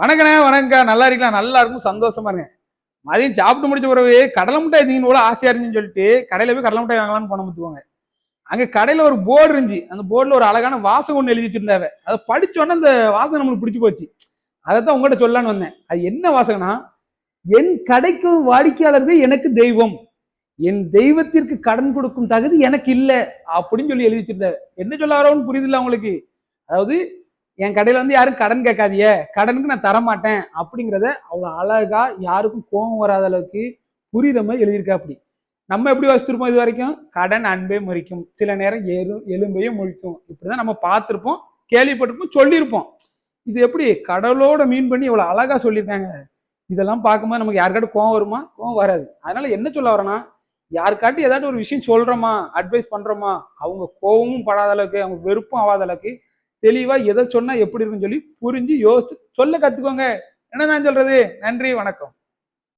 வணக்கண்ணே, வணக்கம். நல்லா இருக்கலாம். நல்லா இருக்கும், சந்தோஷமா இருங்க. மதியம் சாப்பிட்டு முடிச்ச பிறகு கடலை மிட்டாய் திங்கன்னு போல ஆசையா இருந்துச்சுன்னு சொல்லிட்டு கடையில போய் கடலை மிட்டாய் வாங்கலாம்னு போன பார்த்துக்கோங்க. அங்க கடையில ஒரு போர்டு இருந்துச்சு. அந்த போர்டுல ஒரு அழகான வாசகம் ஒன்று எழுதி வச்சிருந்தாவ. அதை படிச்சோன்னே அந்த வாசகம் நம்மளுக்கு பிடிச்சி போச்சு. அதைத்தான் உங்கள்கிட்ட சொல்லலான்னு வந்தேன். அது என்ன வாசகம்னா, என் கடைக்கும் வாடிக்கையாளர்கள் எனக்கு தெய்வம், என் தெய்வத்திற்கு கடன் கொடுக்கும் தகுதி எனக்கு இல்லை அப்படின்னு சொல்லி எழுதி வச்சிருந்தாவ. என்ன சொல்ல வரோன்னு புரியுது இல்லை உங்களுக்கு? அதாவது என் கடையில வந்து யாரும் கடன் கேட்காதிய, கடனுக்கு நான் தரமாட்டேன் அப்படிங்கிறத அவ்வளவு அழகா யாருக்கும் கோபம் வராத அளவுக்கு புரியுற மாதிரி எழுதியிருக்கா. அப்படி நம்ம எப்படி வச்சிருப்போம் இது வரைக்கும்? கடன் அன்பே முறிக்கும், சில நேரம் எலும்பையும் முழிக்கும், இப்படிதான் நம்ம பார்த்திருப்போம், கேள்விப்பட்டிருப்போம், சொல்லியிருப்போம். இது எப்படி கடலோட மீன் பண்ணி இவ்வளவு அழகா சொல்லியிருக்காங்க. இதெல்லாம் பார்க்கும்போது நமக்கு யாருக்காட்டும் கோவம் வருமா? கோவம் வராது. அதனால என்ன சொல்ல வரேன்னா, யாருக்காட்டும் ஏதாட்டும் ஒரு விஷயம் சொல்றோமா, அட்வைஸ் பண்றோமா, அவங்க கோவமும் படாத அளவுக்கு, அவங்க வெறுப்பும் ஆகாத அளவுக்கு தெளிவா எதை சொன்னா எப்படி இருக்குன்னு சொல்லி புரிஞ்சு யோசிச்சு சொல்ல கத்துக்கோங்க. என்ன நான் சொல்றது? நன்றி, வணக்கம்.